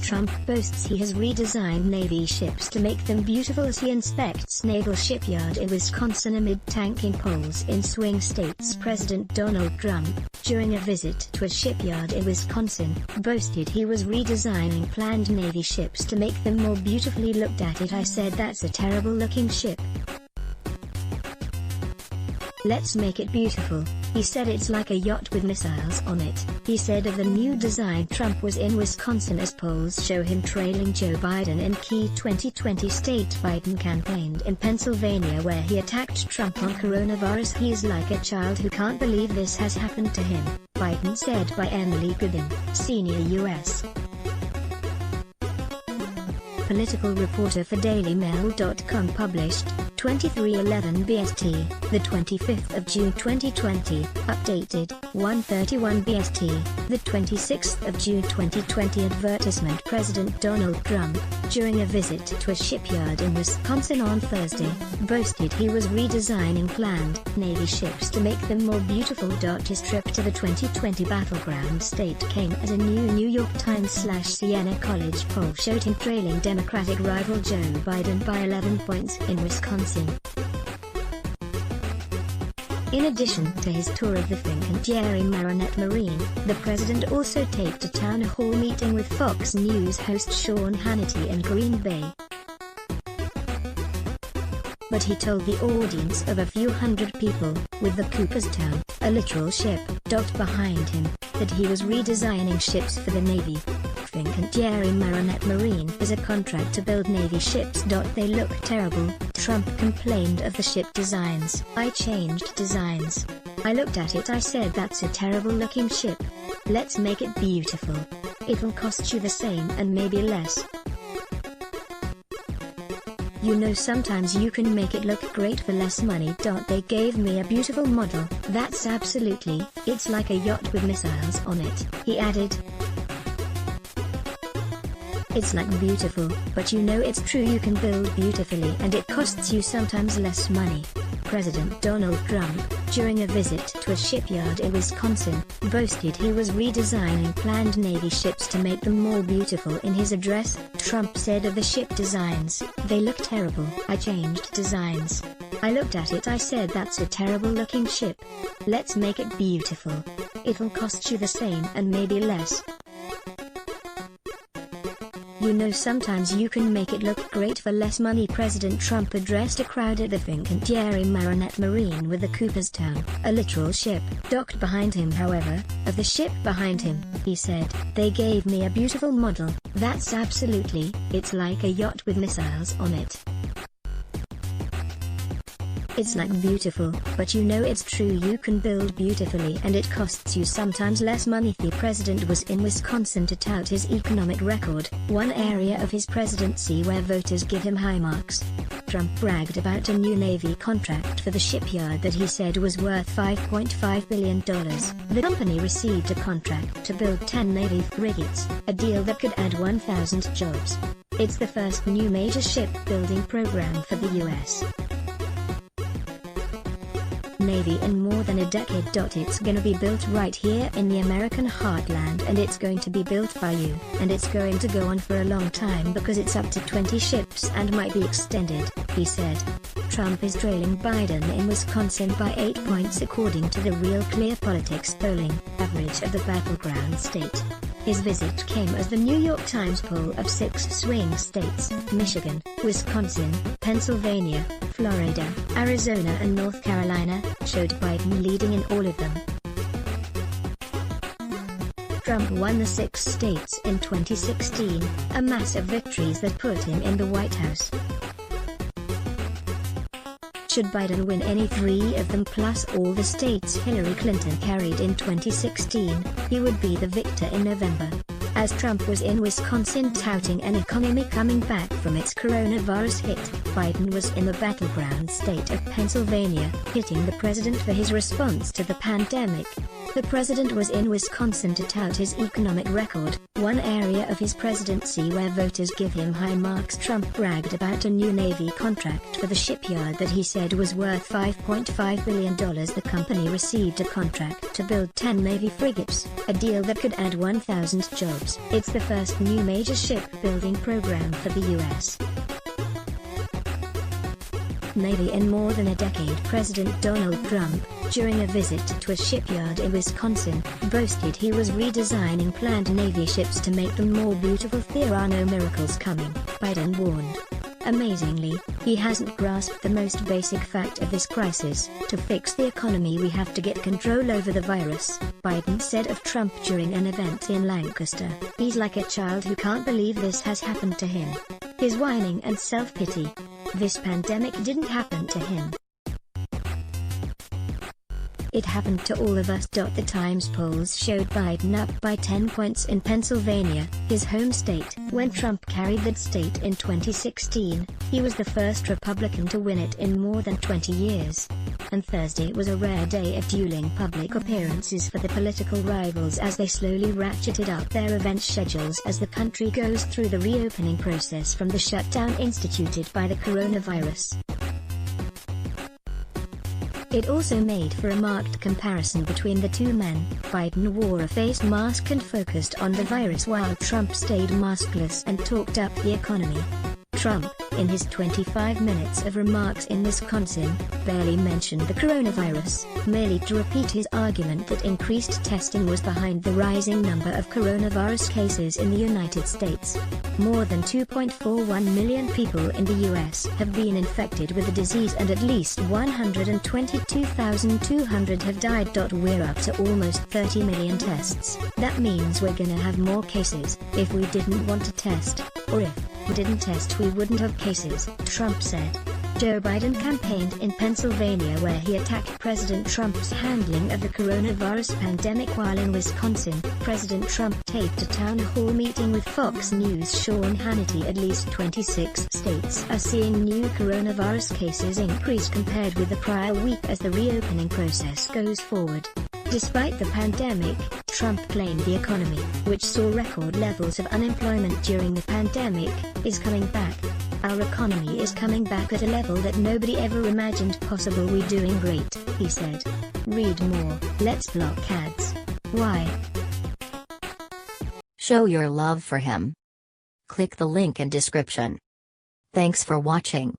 Trump boasts he has redesigned Navy ships to make them beautiful as he inspects naval shipyard in Wisconsin amid tanking polls in swing states. President Donald Trump, during a visit to a shipyard in Wisconsin, boasted he was redesigning planned Navy ships to make them more beautifully. Looked at it, I said that's a terrible looking ship. Let's make it beautiful. He said it's like a yacht with missiles on it. He said of the new design. Trump was in Wisconsin as polls show him trailing Joe Biden in key 2020 state. Biden campaigned in Pennsylvania where he attacked Trump on coronavirus. He's like a child who can't believe this has happened to him, Biden said by Emily Goodin, senior U.S. political reporter for DailyMail.com, published 2311 BST, the 25th of June 2020, updated 1:31 BST, the 26th of June 2020. Advertisement. President Donald Trump, during a visit to a shipyard in Wisconsin on Thursday, boasted he was redesigning planned Navy ships to make them more beautiful. His trip to the 2020 battleground state came as a new New York Times/Siena College poll showed him trailing Democratic rival Joe Biden by 11 points in Wisconsin. In addition to his tour of the Think and Jerry Marinette Marine, the president also taped a town hall meeting with Fox News host Sean Hannity in Green Bay. But he told the audience of a few hundred people, with the Cooperstown, a literal ship, docked behind him, that he was redesigning ships for the Navy. Think and Jerry Marinette Marine is a contract to build Navy ships. They look terrible, Trump complained of the ship designs. I changed designs. I looked at it, I said that's a terrible looking ship. Let's make it beautiful. It'll cost you the same and maybe less. You know, sometimes you can make it look great for less money. They gave me a beautiful model. That's absolutely, it's like a yacht with missiles on it, he added. It's like beautiful, but you know it's true, you can build beautifully and it costs you sometimes less money. President Donald Trump, during a visit to a shipyard in Wisconsin, boasted he was redesigning planned Navy ships to make them more beautiful. In his address, Trump said of the ship designs, "They look terrible. I changed designs. I looked at it, I said that's a terrible looking ship. Let's make it beautiful. It'll cost you the same and maybe less. You know, sometimes you can make it look great for less money." President Trump addressed a crowd at the Think and Jerry Marinette Marine with the Cooperstown, a literal ship, docked behind him. However, of the ship behind him, he said, "They gave me a beautiful model. That's absolutely, it's like a yacht with missiles on it. It's like beautiful, but you know it's true, you can build beautifully and it costs you sometimes less money." The president was in Wisconsin to tout his economic record, one area of his presidency where voters give him high marks. Trump bragged about a new Navy contract for the shipyard that he said was worth $5.5 billion. The company received a contract to build 10 Navy frigates, a deal that could add 1,000 jobs. It's the first new major shipbuilding program for the U.S. Navy in more than a decade. It's gonna be built right here in the American heartland, and it's going to be built by you, and it's going to go on for a long time because it's up to 20 ships and might be extended, he said. Trump is trailing Biden in Wisconsin by 8 points according to the Real Clear Politics polling average of the battleground state. His visit came as the New York Times poll of 6 swing states, Michigan, Wisconsin, Pennsylvania, Florida, Arizona and North Carolina, showed Biden leading in all of them. Trump won the 6 states in 2016, a massive victory that put him in the White House. Should Biden win any 3 of them plus all the states Hillary Clinton carried in 2016, he would be the victor in November. As Trump was in Wisconsin touting an economy coming back from its coronavirus hit, Biden was in the battleground state of Pennsylvania, hitting the president for his response to the pandemic. The president was in Wisconsin to tout his economic record, one area of his presidency where voters give him high marks. Trump bragged about a new Navy contract for the shipyard that he said was worth $5.5 billion. The company received a contract to build 10 Navy frigates, a deal that could add 1,000 jobs. It's the first new major shipbuilding program for the U.S. Navy in more than a decade. President Donald Trump, during a visit to a shipyard in Wisconsin, boasted he was redesigning planned Navy ships to make them more beautiful. There are no miracles coming, Biden warned. Amazingly, he hasn't grasped the most basic fact of this crisis. To fix the economy we have to get control over the virus, Biden said of Trump during an event in Lancaster. He's like a child who can't believe this has happened to him. His whining and self-pity. This pandemic didn't happen to him. It happened to all of us. The Times polls showed Biden up by 10 points in Pennsylvania, his home state. When Trump carried that state in 2016, he was the first Republican to win it in more than 20 years. And Thursday was a rare day of dueling public appearances for the political rivals as they slowly ratcheted up their event schedules as the country goes through the reopening process from the shutdown instituted by the coronavirus. It also made for a marked comparison between the two men. Biden wore a face mask and focused on the virus while Trump stayed maskless and talked up the economy. Trump, in his 25 minutes of remarks in Wisconsin, barely mentioned the coronavirus, merely to repeat his argument that increased testing was behind the rising number of coronavirus cases in the United States. More than 2.41 million people in the U.S. have been infected with the disease and at least 122,200 have died. We're up to almost 30 million tests. That means we're gonna have more cases. If we didn't want to test, or if we didn't test we wouldn't have cases, Trump said. Joe Biden campaigned in Pennsylvania where he attacked President Trump's handling of the coronavirus pandemic. While in Wisconsin, President Trump taped a town hall meeting with Fox News' Sean Hannity. At least 26 states are seeing new coronavirus cases increase compared with the prior week as the reopening process goes forward. Despite the pandemic, Trump claimed the economy, which saw record levels of unemployment during the pandemic, is coming back. Our economy is coming back at a level that nobody ever imagined possible. We're doing great, he said. Read more. Let's block ads. Why? Show your love for him. Click the link in description. Thanks for watching.